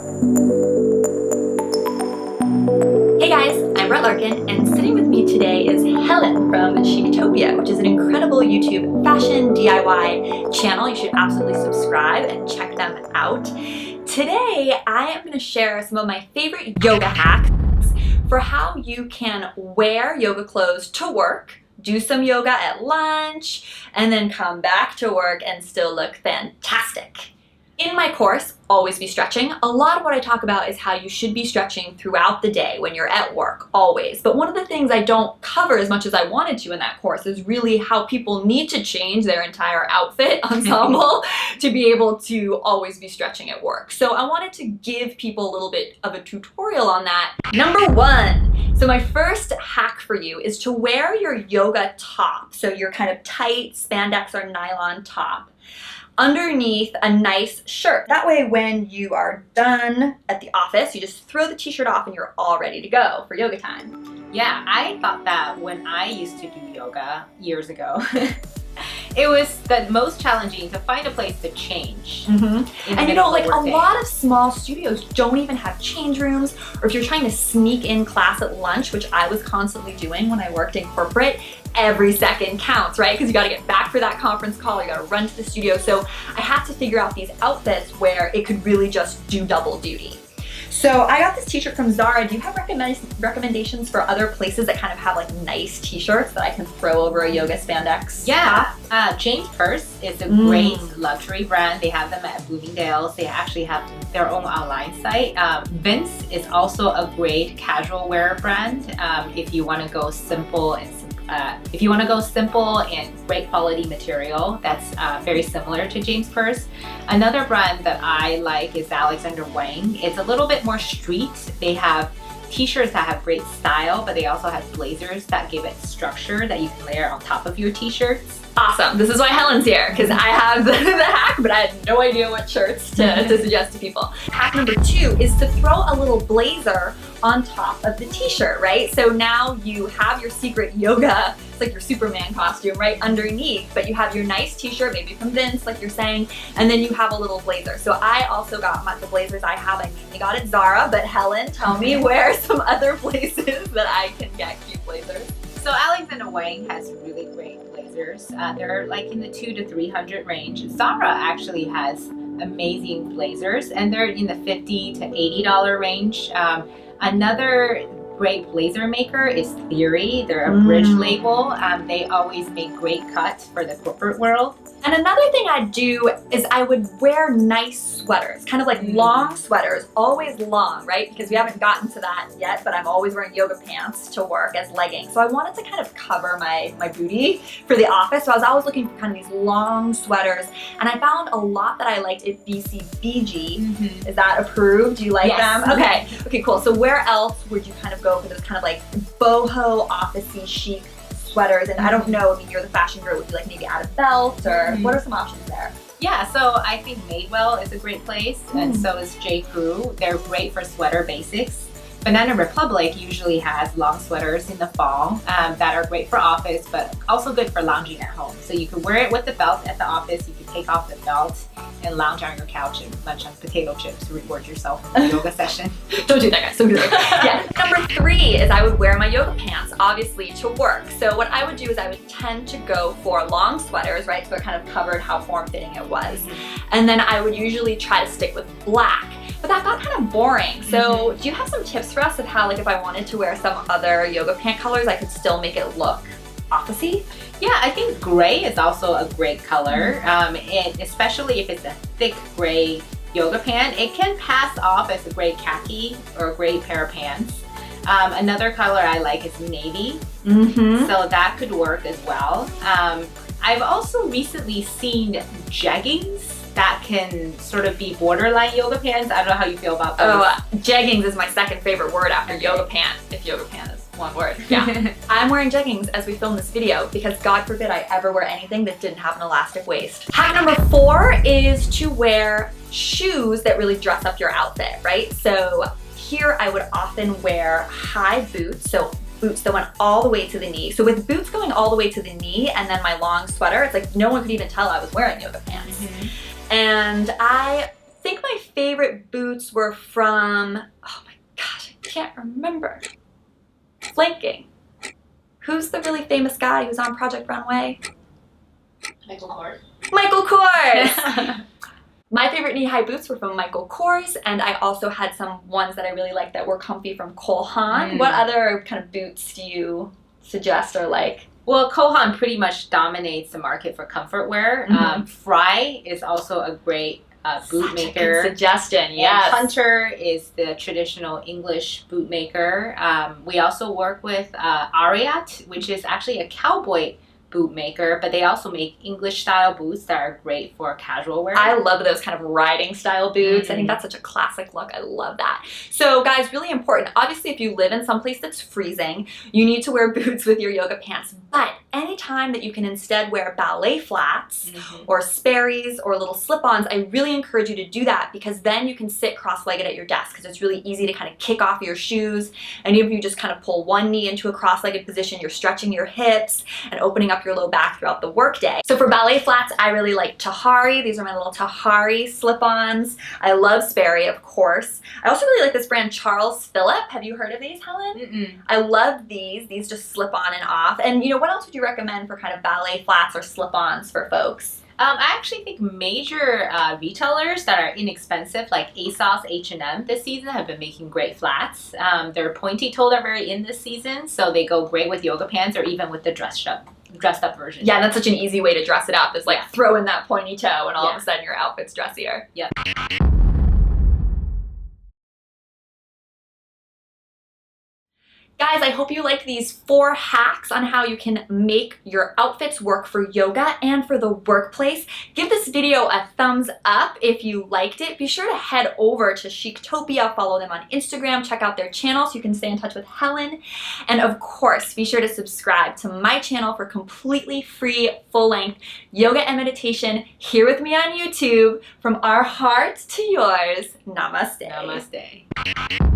Hey guys, I'm Brett Larkin, and sitting with me today is Helen from Chictopia, which is an incredible YouTube fashion DIY channel. You should absolutely subscribe and check them out. Today, I am going to share some of my favorite yoga hacks for how you can wear yoga clothes to work, do some yoga at lunch, and then come back to work and still look fantastic. In my course, Always Be Stretching, a lot of what I talk about is how you should be stretching throughout the day when you're at work, always. But one of the things I don't cover as much as I wanted to in that course is really how people need to change their entire outfit ensemble to be able to always be stretching at work. So I wanted to give people a little bit of a tutorial on that. Number one, so my first hack for you is to wear your yoga top. So your kind of tight spandex or nylon top underneath a nice shirt. That way when you are done at the office, you just throw the t-shirt off and you're all ready to go for yoga time. Yeah, I thought that when I used to do yoga years ago, it was the most challenging to find a place to change. And you know, like a lot of small studios don't even have change rooms, or if you're trying to sneak in class at lunch, which I was constantly doing when I worked in corporate, every second counts, right? Because you got to get back for that conference call, you got to run to the studio. So I had to figure out these outfits where it could really just do double duty. So I got this t-shirt from Zara. Do you have recommendations for other places that kind of have like nice t-shirts that I can throw over a yoga spandex? Yeah, James Purse is a great luxury brand. They have them at Bloomingdale's. They actually have their own online site. Vince is also a great casual wear brand if you want to go simple and great quality material that's very similar to James Purse. Another brand that I like is Alexander Wang. It's a little bit more street. They have t-shirts that have great style, but they also have blazers that give it structure that you can layer on top of your t-shirts. Awesome. This is why Helen's here, because I have the hack, but I had no idea what shirts to suggest to people. Hack number two is to throw a little blazer on top of the t-shirt, right? So now you have your secret yoga, it's like your Superman costume, right, underneath, but you have your nice t-shirt, maybe from Vince, like you're saying, and then you have a little blazer. So I also got the blazers I have, I mainly got at Zara, but Helen, tell me where are some other places that I can get cute blazers? So Alexander Wang has really great blazers. They're like in the $200 to $300 range. Zara actually has amazing blazers, and they're in the $50 to $80 range. Another great blazer maker is Theory. They're a bridge label. They always make great cuts for the corporate world. And another thing I'd do is I would wear nice sweaters, kind of like long sweaters, always long, right? Because we haven't gotten to that yet, but I'm always wearing yoga pants to work as leggings. So I wanted to kind of cover my booty for the office. So I was always looking for kind of these long sweaters. And I found a lot that I liked at BCBG. Is that approved? Do you like them? Okay, cool. So where else would you kind of go for those kind of like boho, office-y, chic sweaters? And I don't know, I mean, you're the fashion girl, would you like maybe add a belt, or what are some options there? Yeah, so I think Madewell is a great place, and so is J. Crew. They're great for sweater basics. Banana Republic usually has long sweaters in the fall that are great for office, but also good for lounging at home. So you can wear it with the belt at the office, you can take off the belt and lounge on your couch and munch on potato chips to reward yourself in the yoga session. Don't do that, guys. Don't do that. Yeah. Number three is I would wear my yoga pants, obviously, to work. So what I would do is I would tend to go for long sweaters, right? So they're kind of covered how form-fitting it was. And then I would usually try to stick with black. But that got kind of boring. So do you have some tips for us of how, like, if I wanted to wear some other yoga pant colors, I could still make it look office-y? Yeah, I think gray is also a great color, especially if it's a thick gray yoga pant. It can pass off as a gray khaki or a gray pair of pants. Another color I like is navy, so that could work as well. I've also recently seen jeggings that can sort of be borderline yoga pants. I don't know how you feel about those. Oh, jeggings is my second favorite word after yoga pant, if yoga pant is one word. Yeah. I'm wearing jeggings as we film this video because God forbid I ever wear anything that didn't have an elastic waist. Hack number four is to wear shoes that really dress up your outfit, right? So here I would often wear high boots, so boots that went all the way to the knee. So with boots going all the way to the knee and then my long sweater, it's like no one could even tell I was wearing yoga pants. And I think my favorite boots were from, oh my gosh, I can't remember. Flanking. Who's the really famous guy who's on Project Runway? Michael Kors. Michael Kors! My favorite knee-high boots were from Michael Kors, and I also had some ones that I really liked that were comfy from Cole Haan. What other kind of boots do you suggest or like? Well, Cole Haan pretty much dominates the market for comfort wear. Fry is also a great boot maker. Good suggestion, yes. And Hunter is the traditional English boot maker. We also work with Ariat, which is actually a cowboy boot maker, but they also make English style boots that are great for casual wear. I love those kind of riding style boots. I think that's such a classic look. I love that. So guys, really important. Obviously, if you live in some place that's freezing, you need to wear boots with your yoga pants. But anytime that you can instead wear ballet flats or Sperry's or little slip-ons, I really encourage you to do that, because then you can sit cross-legged at your desk, because it's really easy to kind of kick off your shoes. And even if you just kind of pull one knee into a cross-legged position, you're stretching your hips and opening up your low back throughout the workday. So for ballet flats, I really like Tahari. These are my little Tahari slip-ons. I love Sperry, of course. I also really like this brand Charles Phillip. Have you heard of these, Helen? I love these. These just slip on and off. And you know, what else would you recommend for kind of ballet flats or slip-ons for folks? I actually think major retailers that are inexpensive, like ASOS, H&M this season, have been making great flats. Their pointy-toed are very in this season, so they go great with yoga pants or even with the dressed up version. Yeah, that's such an easy way to dress it up, is like throw in that pointy toe and all of a sudden your outfit's dressier. Yeah. Guys, I hope you liked these 4 hacks on how you can make your outfits work for yoga and for the workplace. Give this video a thumbs up if you liked it. Be sure to head over to Chictopia, follow them on Instagram, check out their channel so you can stay in touch with Helen. And of course, be sure to subscribe to my channel for completely free, full-length yoga and meditation here with me on YouTube. From our hearts to yours, namaste. Namaste.